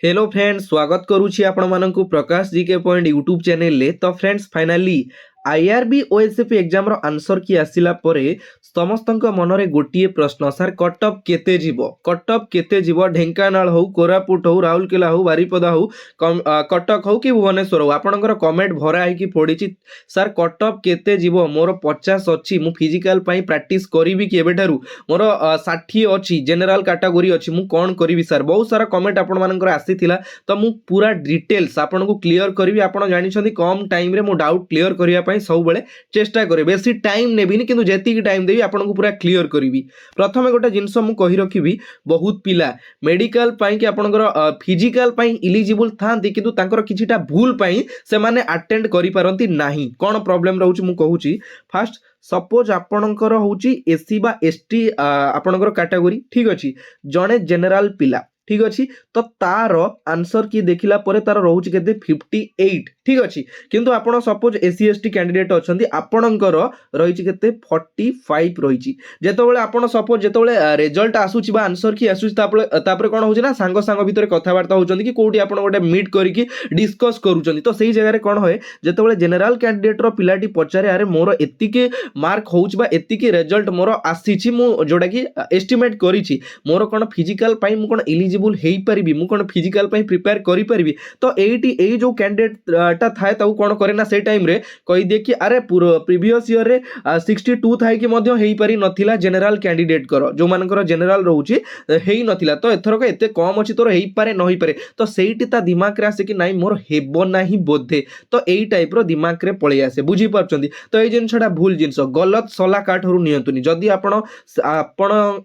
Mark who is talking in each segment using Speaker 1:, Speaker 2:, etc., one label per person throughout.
Speaker 1: Hello friends स्वागत करुछि आपण माननकु प्रकाश GK point YouTube channel ले। तो फ्रेंड्स फाइनली आईआरबी ओएसएफी एग्जाम रो आंसर की आसिला परे समस्तक मनरे गोटे प्रश्न सर कटअप केते जीवो ढेंकानाल हो कोरापुट हो राउरकेला हो बारिपदा हो कटक हो कि भुवनेश्वर हो आपणकर कमेंट भरा है कि पड़ी सर कटअप केते जीवो मोर 50 अच्छी मु फिजिकल पई प्रैक्टिस करिवि कि एबेठारु मोर 60 अच्छी जनरल कैटेगरी अच्छी मु कोन करिवि सर बहुत सारा कमेंट आपण मानकर आसीथिला। तो मु पूरा डिटेल्स आपन को क्लियर करिवि। आपण जानि छथि कम टाइम रे मु डाउट क्लियर करिया पई सब बेले चेष्टा करे बेसी टाइम नेबिनी किंतु जेति टाइम देबी आपन को पूरा क्लियर करिवि। प्रथमे गोटे जिंस मु कहि रखिबि बहुत पिला मेडिकल पई कि आपनकर फिजिकल पई इलिजिबल थांती किंतु तांकर किछिटा भूल पई से माने अटेंड करि पारंती नाही। कोन प्रॉब्लम रहउची मु कहूची। फर्स्ट सपोज आपणकर होची एससी बा एसटी आपणकर कैटेगरी ठीक अछि जणे जनरल पिला ठीक अच्छी तो तार आंसर की देखिला परे तार रहउची केते 58 ठीक अच्छी किंतु आपण सपोज एससी एसटी कैंडिडेट अछंती आपणकर रहिची केते 45 रहिची जेतबेले आपण सपोज जेतबेले रिजल्ट आसुची बा आंसर की आसुची तापरे कोन होची ना सांग सांग भितर कथावार्ता होचंती कि कोठी आपण गोटे मीट करिकि डिस्कस करूचंती। तो सेही जगह रे कोन होय जेतबेले जनरल कैंडिडेट रो पिलाटी पचारे अरे मोर एतिके मार्क होउची बा एतिके रिजल्ट मोर आसीची मु जोडा कि एस्टिमेट करिची मोर कोन फिजिकल पई मु कोन एलिजिबल हेई परिबी मु कोन फिजिकल पई प्रिपेयर करि परिबी। तो एटी ए जो कैंडिडेट टा थाए ताऊ कोन करे ना से टाइम रे कहि दे कि अरे प्रीवियस ईयर रे 62 थाए कि मध्य हेई पारि नथिला जनरल कैंडिडेट करो जो मानकर जनरल रहउची हेई नथिला तो एथरक एते कम अछि तोर हेई पारे न होई पारे। तो सेईटी ता दिमाग रे आसे कि नाही मोर हेबो नाही बोधे तो एई टाइप रो दिमाग रे पळै आसे बुझी परचंदी। तो एई जिनसडा भूल जिनस गलत सला काठरू नियंतुनी जदी आपण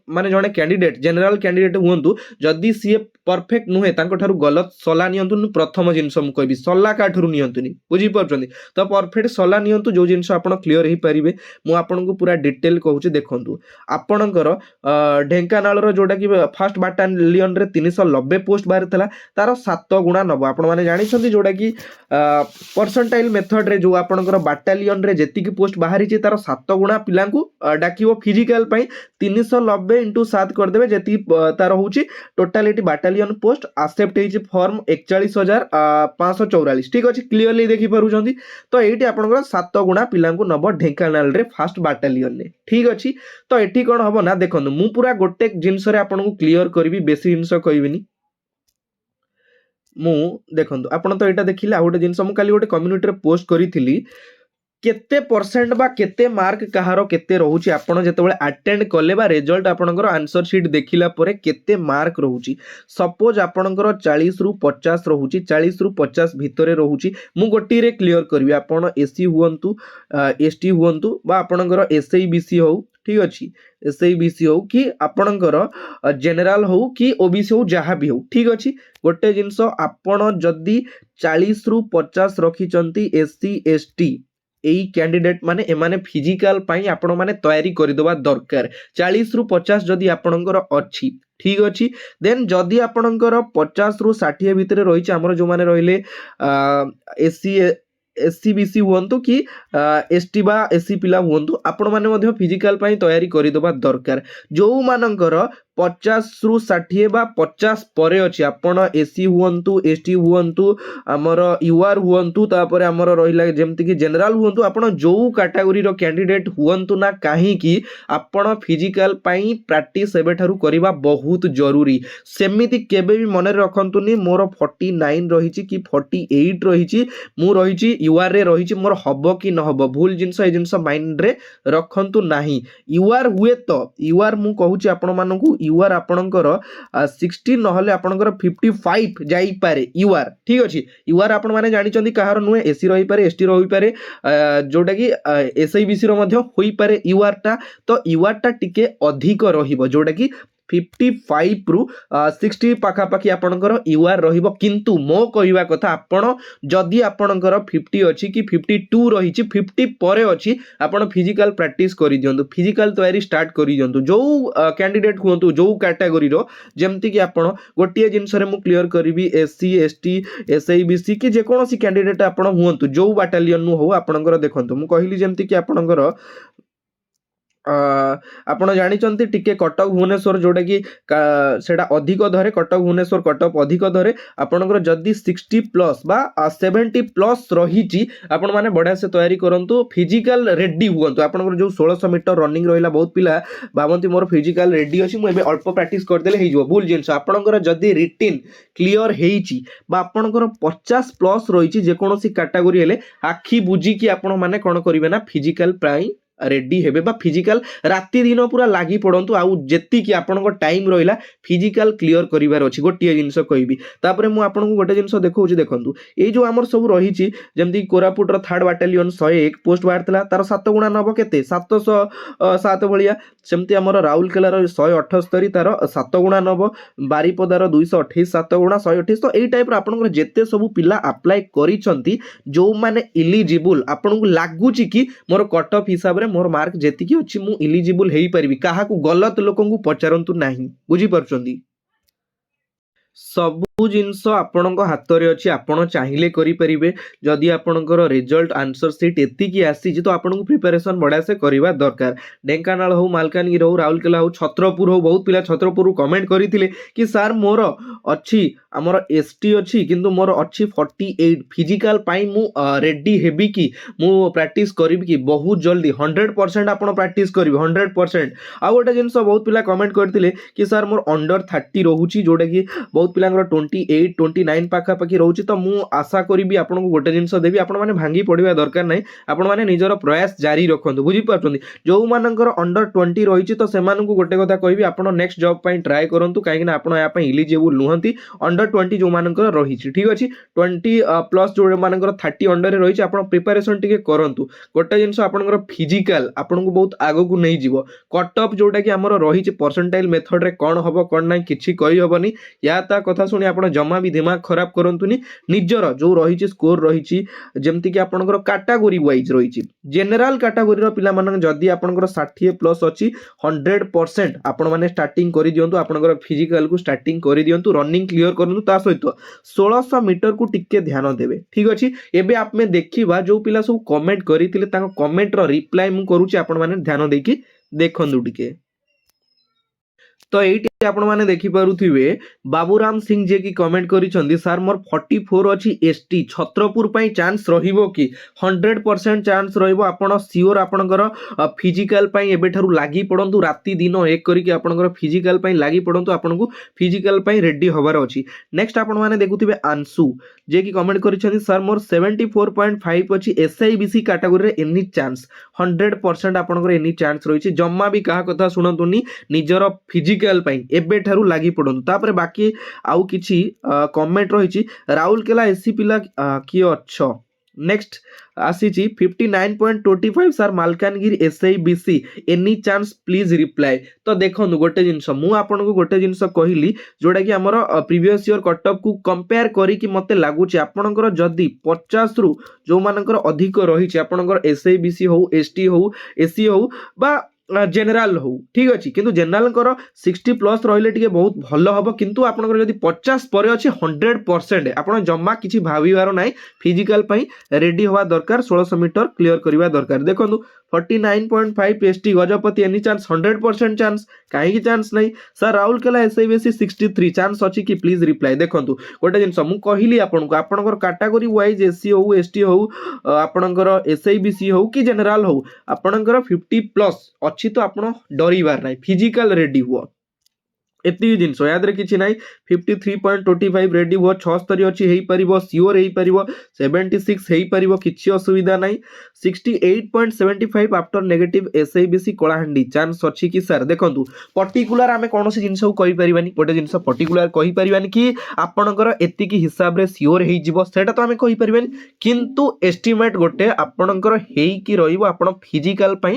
Speaker 1: माने जणे कैंडिडेट जनरल कैंडिडेट हुंतु जदी सी परफेक्ट नुहे तांको ठारू गलत सला नियंतुनी प्रथम जिनस मु कहबी सला काठरू नियंतुनी बुझी परचंदी। तो परफेक्ट सला नियंतु जो जिनस आपण क्लियर हेई परिबे मु आपण को पूरा डिटेल कहूची देखंतु। आपणकर ढेंकानाल रो जोटा कि फर्स्ट बाटालियन रे 390 पोस्ट बाहर थला तार 7 गुणा नब आपण माने जानि छथि जोटा कि परसेंटाइल मेथड रे जो आपणकर बाटालियन रे जेति कि पोस्ट बाहरी छि तार 7 गुणा पिला को डाकिवो फिजिकल पई 390 * 7 कर देबे जेति तार होची टोटलिटी बाटालियन पोस्ट एक्सेप्ट हेछि फॉर्म 41544 ठीक अछि क्लियरली देखि पारुछंती। तो एठी आपणकर 7 गुणा पिला को नब ढेंकानाल रे फर्स्ट बाटालियन ने ठीक अछि। तो एठी कोन हबो ना देखंतु मु पूरा गोटे जिंस रे आपन को क्लियर करबी बेसी जिंस कहबिनी मु देखंतु आपण तो एटा देखिले आ गोटे जिंस मु काली गोटे कम्युनिटी रे पोस्ट करिथिली केते परसेंट बा केते मार्क कहारो केते रहउची आपण जेतेबेले अटेंड कले बा रिजल्ट आपणकर आंसर शीट देखिला परे केते मार्क रहउची। सपोज आपणकर 40 रु 50 रहउची 40 रु 50 भितरे रहउची मु गोटी रे क्लियर करबी आपण एससी हुअंतु एसटी हुअंतु बा आपणकर एसआई बीसी हो ठीक अछि एसआई बीसी हो कि आपणकर जनरल हो कि ओबीसी हो जहा भी हो ठीक अछि। गोटे जिंस आपण जदी 40 रु 50 रखिचंती एससी एसटी एई कैंडिडेट माने एमाने फिजिकल पाई आपण माने तयारी करिदबा दरकार 40 रु 50 जदी आपणकर अछि ठीक अछि। देन जदी आपणकर 50 रु 60 भितरे रहिछ हमर जो माने रहिले एससी एससी बीसी हुअंतु कि एसटी बा एससी पिला हुअंतु आपण माने मध्य फिजिकल पाई तयारी करिदबा दरकार जो मानकर 50 रु 60 बा 50 परे अछि आपण एससी हुअंतु एसटी हुअंतु हमर यूआर हुअंतु तापर हमर रहिला जेमति कि जनरल हुअंतु आपण जो कैटेगरी रो कैंडिडेट हुअंतु ना काहे कि आपण फिजिकल पाई प्रैक्टिस एबेठारु करिबा बहुत जरूरी। सेमिति केबे भी मन रखंतुनी मोर 49 रहिछि कि 48 रहिछि मु रहिछि यूआर रे रहिछि मोर हबो कि न हबो भूल जिंस ए जिंस माइंड रे रखंतु नाही। यूआर हुए तो यूआर मु कहूछि आपण मानकु यूआर आपणकर 60 नहले आपणकर 55 जाई पारे यूआर ठीक अछि। यूआर आपण माने जानि चंदी कहार नुहे एसी रहि पारे एसटी रहि पारे जोटा कि एसआई बीसी रो मध्य होई पारे यूआर टा। तो यूआर टा टिके अधिक रहिबो जोटा कि 55 रु 60 पाखापाखि आपणकर यूआर रहिबो किंतु मो कहिबा कथा आपण जदी आपणकर 50 अछि कि 52 रहिछि 50 परे अछि आपण फिजिकल प्रैक्टिस करि दियंतु फिजिकल तयारी स्टार्ट करि दियंतु जो कैंडिडेट हुंतु जो कैटेगरी रो जेमति कि आपण गोटिए जिंस रे मु क्लियर करबी एससी एसटी एसआई बीसी कि जे कोनोसी कैंडिडेट आपण हुंतु जो बाटालियन नु हो आपणकर देखंतु मु कहिली जेमति कि आपणकर ଆପଣ ଜାଣିଛନ୍ତି ଟିକେ କଟକ ଭୁବନେଶ୍ୱର ଯୋଉଟାକି ସେଇଟା ଅଧିକ ଧରେ, କଟକ ଭୁବନେଶ୍ୱର କଟଅଫ୍ ଅଧିକ ଧରେ। ଆପଣଙ୍କର ଯଦି 60+ ବା 70+ ରହିଛି, ଆପଣମାନେ ବଢ଼ିଆସେ ତୟାରୀ କରନ୍ତୁ, ଫିଜିକାଲ ରେଡି ହୁଅନ୍ତୁ। ଆପଣଙ୍କର ଯେଉଁ 1600 ମିଟର ରନିଂ ରହିଲା, ବହୁତ ପିଲା ଭାବନ୍ତି ମୋର ଫିଜିକାଲ ରେଡି ଅଛି, ମୁଁ ଏବେ ଅଳ୍ପ ପ୍ରାକ୍ଟିସ୍ କରିଦେଲେ ହେଇଯିବ। ଭୁଲ ଜିନିଷ। ଆପଣଙ୍କର ଯଦି ରିଟିନ୍ କ୍ଲିଅର ହେଇଛି ବା ଆପଣଙ୍କର 50+ ରହିଛି ଯେକୌଣସି କାଟାଗୋରୀ ହେଲେ, ଆଖି ବୁଝିକି ଆପଣମାନେ କ'ଣ କରିବେ ନା ଫିଜିକାଲ ପାଇଁ ରେଡି ହେବେ ବା ଫିଜିକାଲ ରାତି ଦିନ ପୁରା ଲାଗି ପଡ଼ନ୍ତୁ। ଆଉ ଯେତିକି ଆପଣଙ୍କ ଟାଇମ୍ ରହିଲା ଫିଜିକାଲ କ୍ଲିଅର କରିବାର ଅଛି, ଗୋଟିଏ ଜିନିଷ କହିବି। ତାପରେ ମୁଁ ଆପଣଙ୍କୁ ଗୋଟେ ଜିନିଷ ଦେଖାଉଛି, ଦେଖନ୍ତୁ ଏଇ ଯେଉଁ ଆମର ସବୁ ରହିଛି, ଯେମିତି କୋରାପୁଟର 3rd ବାଟାଲିୟନ 101 ପୋଷ୍ଟ ବାହାରିଥିଲା, ତାର 7 ଗୁଣା ନେବ କେତେ 707 ଭଳିଆ। ସେମିତି ଆମର ରାଉରକେଲାର 178 ତାର 7 ଗୁଣା ନେବ, ବାରିପଦାର 228 7 ଗୁଣା 128। ତ ଏଇ ଟାଇପ୍ର ଆପଣଙ୍କର ଯେତେ ସବୁ ପିଲା ଆପ୍ଲାଏ କରିଛନ୍ତି, ଯେଉଁମାନେ ଇଲିଜିବୁଲ, ଆପଣଙ୍କୁ ଲାଗୁଛି କି ମୋର କଟ୍ ଅଫ୍ ହିସାବରେ ମୋର ମାର୍କ ଯେତିକି ଅଛି ମୁଁ ଇଲିଜିବୁଲ ହେଇପାରିବି, କାହାକୁ ଗଲତ ଲୋକଙ୍କୁ ପଚାରନ୍ତୁ ନାହିଁ। ବୁଝିପାରୁଛନ୍ତି? ସବୁ ଜିନିଷ ଆପଣଙ୍କ ହାତରେ ଅଛି, ଆପଣ ଚାହିଁଲେ କରିପାରିବେ। ଯଦି ଆପଣଙ୍କର ରେଜଲ୍ଟ ଆନ୍ସର ସିଟ୍ ଏତିକି ଆସିଛି ତ ଆପଣଙ୍କୁ ପ୍ରିପାରେସନ୍ ବଢ଼ିଆସେ କରିବା ଦରକାର। ଢେଙ୍କାନାଳ ହଉ, ମାଲକାନଗିରି ହଉ, ରାଉରକେଲା ହଉ, ଛତ୍ରପୁର ହଉ, ବହୁତ ପିଲା ଛତ୍ରପୁରରୁ କମେଣ୍ଟ କରିଥିଲେ କି ସାର୍ ମୋର ଅଛି, ଆମର ST ଅଛି କିନ୍ତୁ ମୋର ଅଛି 48, ଫିଜିକାଲ ପାଇଁ ମୁଁ ରେଡି ହେବି କି, ମୁଁ ପ୍ରାକ୍ଟିସ୍ କରିବି କି? ବହୁତ ଜଲ୍ଦି 100% ଆପଣ ପ୍ରାକ୍ଟିସ୍ କରିବେ, 100%। ଆଉ ଗୋଟେ ଜିନିଷ ବହୁତ ପିଲା କମେଣ୍ଟ କରିଥିଲେ କି ସାର୍ ମୋର ଅଣ୍ଡର 30 ରହୁଛି, ଯେଉଁଟାକି ବହୁତ ପିଲାଙ୍କର 28 29 ପାଖାପାଖି ରହୁଛି। ତ ମୁଁ ଆଶା କରିବି ଆପଣଙ୍କୁ ଗୋଟେ ଜିନିଷ ଦେବି, ଆପଣମାନେ ଭାଙ୍ଗି ପଡ଼ିବା ଦରକାର ନାହିଁ, ଆପଣମାନେ ନିଜର ପ୍ରୟାସ ଜାରି ରଖନ୍ତୁ। ବୁଝିପାରୁଛନ୍ତି? ଯେଉଁମାନଙ୍କର ଅଣ୍ଡର 20 ରହିଛି ତ ସେମାନଙ୍କୁ ଗୋଟେ କଥା କହିବି, ଆପଣ ନେକ୍ସଟ ଜବ୍ ପାଇଁ ଟ୍ରାଏ କରନ୍ତୁ, କାହିଁକିନା ଆପଣ ଏହା ପାଇଁ ଇଲିଜିବୁଲ ନୁହନ୍ତି। ଅଣ୍ଡର 20 ଯେଉଁମାନଙ୍କର ରହିଛି, ଠିକ୍ ଅଛି, 20+ ଯେଉଁମାନଙ୍କର 30 ଅଣ୍ଡରରେ ରହିଛି, ଆପଣ ପ୍ରିପାରେସନ୍ ଟିକେ କରନ୍ତୁ। ଗୋଟେ ଜିନିଷ, ଆପଣଙ୍କର ଫିଜିକାଲ ଆପଣଙ୍କୁ ବହୁତ ଆଗକୁ ନେଇଯିବ। କଟ୍ ଅଫ୍ ଯେଉଁଟାକି ଆମର ରହିଛି ପରସେଣ୍ଟାଇଲ୍ ମେଥଡ଼ରେ କ'ଣ ହେବ କ'ଣ ନାହିଁ କିଛି କହିହେବନି। ୟା ତା କଥା ଶୁଣି ଆପଣ ଜମା ବି ଦିମାଗ ଖରାପ କରନ୍ତୁନି। ନିଜର ଯେଉଁ ରହିଛି ସ୍କୋର ରହିଛି, ଯେମିତିକି ଆପଣଙ୍କର କାଟାଗୋରୀ ୱାଇଜ୍ ରହିଛି, ଜେନେରାଲ କାଟାଗୋରୀର ପିଲାମାନଙ୍କ ଯଦି ଆପଣଙ୍କର 60+ ଅଛି, 100% ଆପଣମାନେ ଷ୍ଟାର୍ଟିଂ କରିଦିଅନ୍ତୁ, ଆପଣଙ୍କର ଫିଜିକାଲକୁ ଷ୍ଟାର୍ଟିଂ କରିଦିଅନ୍ତୁ, ରନିଂ କ୍ଲିୟର କରନ୍ତୁ, ତା ସହିତ 1600 ମିଟରକୁ ଟିକେ ଧ୍ୟାନ ଦେବେ। ଠିକ୍ ଅଛି? ଏବେ ଆମେ ଦେଖିବା ଯେଉଁ ପିଲା ସବୁ କମେଣ୍ଟ କରିଥିଲେ ତାଙ୍କ କମେଣ୍ଟର ରିପ୍ଲାଏ ମୁଁ କରୁଛି, ଆପଣମାନେ ଧ୍ୟାନ ଦେଇକି ଦେଖନ୍ତୁ ଟିକେ। ତ এইটি ଆପଣମାନେ ଦେଖିପାରୁଥିବେ, ବାବୁରାମ ସିଂ ଯିଏକି କମେଣ୍ଟ କରିଛନ୍ତି, ସାର୍ ମୋର 44 ଅଛି ST, ଛତ୍ରପୁର ପାଇଁ ଚାନ୍ସ ରହିବ କି? 100% ଚାନ୍ସ ରହିବ। ଆପଣ ସିଓର ଆପଣଙ୍କର ଫିଜିକାଲ ପାଇଁ ଏବେଠାରୁ ଲାଗି ପଡ଼ନ୍ତୁ, ରାତି ଦିନ ଏକ କରିକି ଆପଣଙ୍କର ଫିଜିକାଲ ପାଇଁ ଲାଗି ପଡ଼ନ୍ତୁ, ଆପଣଙ୍କୁ ଫିଜିକାଲ ପାଇଁ ରେଡି ହେବାର ଅଛି। ନେକ୍ସଟ ଆପଣମାନେ ଦେଖୁଥିବେ ଆଂଶୁ ଯିଏକି କମେଣ୍ଟ କରିଛନ୍ତି, ସାର୍ ମୋର 74.5 ଅଛି, SIBC କାଟାଗୋରୀରେ ଏନି ଚାନ୍ସ? 100% ଆପଣଙ୍କର ଏନି ଚାନ୍ସ ରହିଛି, ଜମା ବି କାହା କଥା ଶୁଣନ୍ତୁନି, ନିଜର ଫିଜିକାଲ ପାଇଁ ଏବେଠାରୁ ଲାଗି ପଡ଼ନ୍ତୁ। ତାପରେ ବାକି ଆଉ କିଛି କମେଣ୍ଟ ରହିଛି, ରାଉରକେଲା SC ପିଲା କିଏ ଅଛ? ନେକ୍ସଟ ଆସିଛି 59.25, sir Malkangiri SIBC any chance please reply. ତ ଦେଖନ୍ତୁ ଗୋଟେ ଜିନିଷ, ମୁଁ ଆପଣଙ୍କୁ ଗୋଟେ ଜିନିଷ କହିଲି ଯେଉଁଟାକି ଆମର ପ୍ରିଭିୟସ୍ ଇୟର କଟଅଫ୍କୁ କମ୍ପେୟାର କରିକି ମୋତେ ଲାଗୁଛି ଆପଣଙ୍କର ଯଦି 50ରୁ ଯେଉଁମାନଙ୍କର ଅଧିକ ରହିଛି, ଆପଣଙ୍କର SIBC ହଉ, ST ହଉ, SC ହଉ ବା ଜେନେରାଲ ହଉ, ଠିକ୍ ଅଛି, କିନ୍ତୁ ଜେନେରାଲଙ୍କର 60+ ରହିଲେ ଟିକେ ବହୁତ ଭଲ ହେବ। କିନ୍ତୁ ଆପଣଙ୍କର ଯଦି 50 ପରେ ଅଛି, 100% ଆପଣ ଜମା କିଛି ଭାବିବାର ନାହିଁ, ଫିଜିକାଲ ପାଇଁ ରେଡି ହେବା ଦରକାର, 1600 ମିଟର କ୍ଲିୟର କରିବା ଦରକାର। ଦେଖନ୍ତୁ 49.5 ST Gajapati any chance? 100% chance, କାହିଁକି ଚାନ୍ସ ନାହିଁ? ସାର୍ ରାଉରକେଲା SIBC 63 ଚାନ୍ସ ଅଛି କି? Please reply. ଦେଖନ୍ତୁ ଗୋଟେ ଜିନିଷ ମୁଁ କହିଲି ଆପଣଙ୍କୁ, ଆପଣଙ୍କର କାଟାଗୋରୀ ୱାଇଜ୍ SC ହଉ, ST ହଉ, ଆପଣଙ୍କର SIBC ହଉ କି ଜେନେରାଲ ହଉ, ଆପଣଙ୍କର 50+ ଅଛି ତ ଆପଣ ଡରିବାର ନାହିଁ, ଫିଜିକାଲ ରେଡି ହୁଅ, ଏତିକି ଜିନିଷ, ୟାଦରେ କିଛି ନାହିଁ। 53.25 ରେଡି ହୁଅ, 76 ଅଛି ହେଇପାରିବ, ସିଓର ହେଇପାରିବ, 76 ହେଇପାରିବ, କିଛି ଅସୁବିଧା ନାହିଁ। 68.75 after negative SIBC Kalahandi chance ଅଛି କି ସାର୍? ଦେଖନ୍ତୁ ପର୍ଟିକୁଲାର ଆମେ କୌଣସି ଜିନିଷକୁ କହିପାରିବାନି, ଗୋଟେ ଜିନିଷ ପର୍ଟିକୁଲାର କହିପାରିବାନି କି ଆପଣଙ୍କର ଏତିକି ହିସାବରେ ସିଓର ହେଇଯିବ, ସେଇଟା ତ ଆମେ କହିପାରିବାନି, କିନ୍ତୁ ଏଷ୍ଟିମେଟ୍ ଗୋଟେ ଆପଣଙ୍କର ହେଇକି ରହିବ, ଆପଣ ଫିଜିକାଲ ପାଇଁ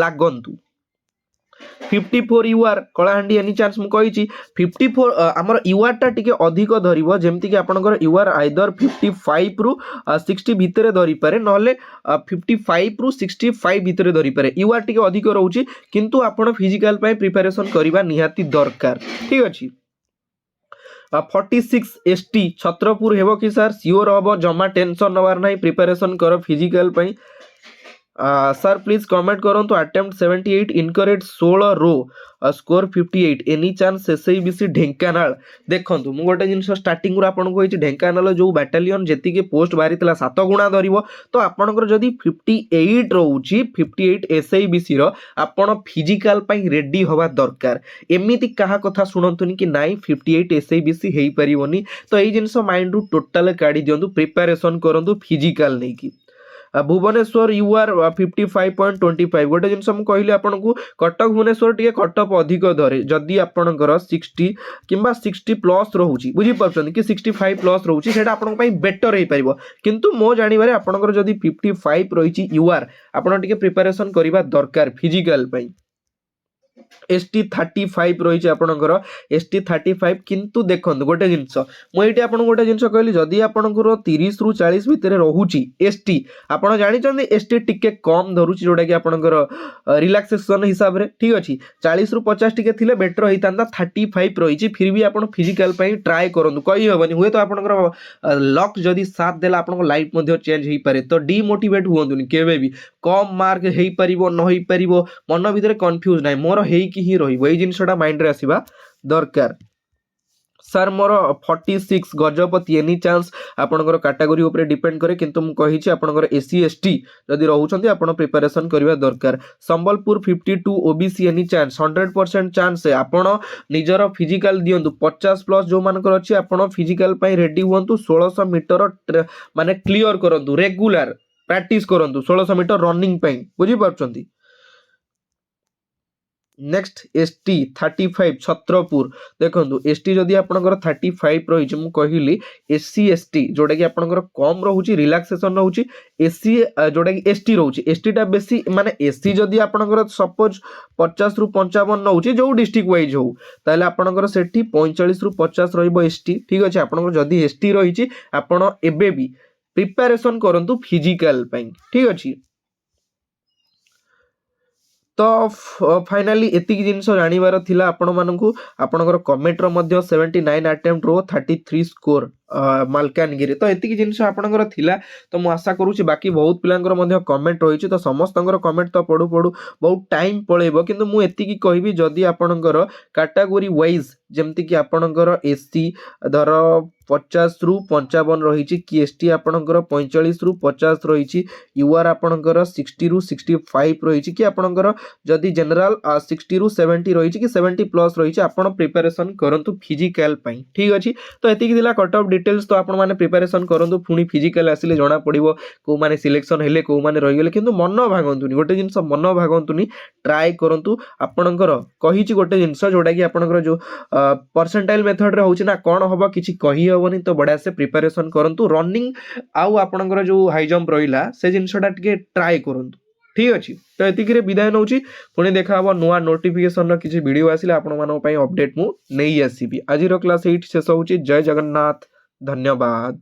Speaker 1: ଲାଗନ୍ତୁ। 54 UR କଳାହାଣ୍ଡି ଏନି ଚାନ୍ସ ମୁଁ କହିଛି। 54 ଆମର URଟା ଟିକେ ଅଧିକ ଧରିବ, ଯେମିତିକି ଆପଣଙ୍କର UR ଆଇଦର 55ରୁ 60 ଭିତରେ ଧରିପାରେ, ନହେଲେ 55ରୁ 65 ଭିତରେ ଧରିପାରେ। UR ଟିକେ ଅଧିକ ରହୁଛି, କିନ୍ତୁ ଆପଣ ଫିଜିକାଲ ପାଇଁ ପ୍ରିପାରେସନ୍ କରିବା ନିହାତି ଦରକାର। ଠିକ୍ ଅଛି? 46 ST ଛତ୍ରପୁର ହେବ କି ସାର୍? ସିଓର ହେବ, ଜମା ଟେନସନ୍ ନେବାର ନାହିଁ, ପ୍ରିପାରେସନ୍ କର ଫିଜିକାଲ ପାଇଁ। सर प्लीज कमेंट करंतु अटेम्प्ट 78 इनकरेक्ट 16 रो स्कोर 58 एनी चांस एसआईबीसी ढेंकानाल देखंतु मु गोटे जिनस स्टार्टिंग रो आपन को ढेंकानाल जो बैटालियन जेतिके पोस्ट बाहरी तला 7 गुणा धरिबो तो आपनकर जदी 58 रहउची 58 एसआईबीसी रो आपण फिजिकल पई रेडी होबा दरकार एमिति कहा कथा सुनंतुनी कि नाइ 58 एसआईबीसी हेई परिबोनी तो एई जिनस माइंड रु टोटल काढी दियंतु प्रिपरेशन करंतु फिजिकल नै कि भुवनेश्वर यू आर 55.25 गोटे जिनस मु कहली आपको कटक भुवनेश्वर टी कटअप अधिक धरे जदि आपणकर 60 किंबा 60 प्लस रोचे बुझीपार कि 65 प्लस रोचे से बेटर हो पार किंतु मो जानवर आपणकर जदि 55 रही यू आर आपड़ प्रिपरेशन करने दरकार फिजिकल ST 35 रही आपणकर ST 35 किंतु देखो गोटे जिनस मुझे आपको गोटे जिनस कहली जदि आपणकर 30 रु 40 भितर रोचे ST आपड़ जानते ST टिके कम धरुची जोटा कि आपणकर रिलैक्सेशन हिसाब रे ठीक अच्छे 40 रु 50 टिके थिले बेटर होता 35 रही फिर भी आप फिजिकल ट्राए करूँ कही हेनी हुए तो आपणकर लक जदि साथ देला आपन लाइफ चेंज हो पारे तो डिमोटिवेट हुआ केवे भी कम मार्क हो पार न हो पार मन भितर कन्फ्यूज ना मोर हेकी ही रही ये जिनसा माइंड रे आसीबा दरकार सर मोर 46 गजपति एनी चांस आपनकर कैटेगरी ऊपर डिपेंड करे किंतु मु कहिछि आपनकर एससी एसटी जदि रहउछन्ती आपण प्रिपरेशन करबा दरकार Sambalpur 52 OBC any chance 100% chance है आपण निजर फिजिकल दियंतु 50 प्लस जो मानकर अछि आपण फिजिकल पई रेडी हुअंतु 1600 मीटर माने क्लियर करंतु रेगुलर प्रैक्टिस करंतु 1600 मीटर रनिंग पई बुझी पारछन्ती नेक्स्ट ST 35 छत्रपुर देखो ST जदि आपनकर 35 रही मु कहली SC ST जोटा कि आपनकर कम रहउची रिलैक्सेशन रहउची SC जोटा कि ST रहउची ST टा बेसी माने SC जदि आपनकर सपोज 50 रु 55 रहउची जो डिस्ट्रिक्ट वाइज हो ताले आपनकर सेठी 45 रु 50 रहइबो ST ठीक अछि आपनकर जदि ST रहीची आपण एबे भी प्रिपरेशन करंतु फिजिकल पई ठीक अछि तो फाइनाली एतिक जिनस जानिबार थिला आपण मानकु आपणकर कमेंट रो मध्य 79 अटेम्प्ट रो 33 स्कोर मालकानगिरी तो एतिक जिनस आपणकर थिला तो मु आशा करूची बाकी बहुत पिलांकर मध्य कमेंट रहिछि तो समस्तंकर कमेंट तो पढु पढु बहुत टाइम पळेबो किंतु मु एतिक कहबी जदी आपणकर कैटेगरी वाइज जेमति कि आपणकर एससी धर 50 रु 55 रही कि एसटी आपणकर 45 रु 50 रही यूआर आपणकर 60 रु 65 रही कि आपणकर जदि जनरल 60 रु 70 रही कि 70 प्लस रही आपण प्रिपरेशन करंतु फिजिकल पई ठीक अछि तो एतिक दिला कट ऑफ डिटेल्स तो आपण माने प्रिपरेशन करंतु पुनी फिजिकल आसिले जणा पड़िबो को माने सिलेक्शन हेले को माने रहि गेले किंतु मन भागंतुनी गोटे जिंस मन भागंतुनी ट्राई करंतु आपणकर कहिछि गोटे जिंस जोडा कि आपणकर जो परसेंटाइल मेथड रे होछि ना कोन होबो किछि कहि होबनी तो बड़ा से प्रिपरेशन करंतु रनिंग आउ आपणकर जो हाई जंप रहिला से जिंसटा टिके ट्राई करंतु ठीक अछि तो एतिक रे विदाय नउछि पुणी देखा हबो नुवा नोटिफिकेशन र किछि वीडियो आसिले आपण मानन पई अपडेट मु नै आसीबी आजिरो क्लास 8 शेष होछि जय जगन्नाथ धन्यवाद।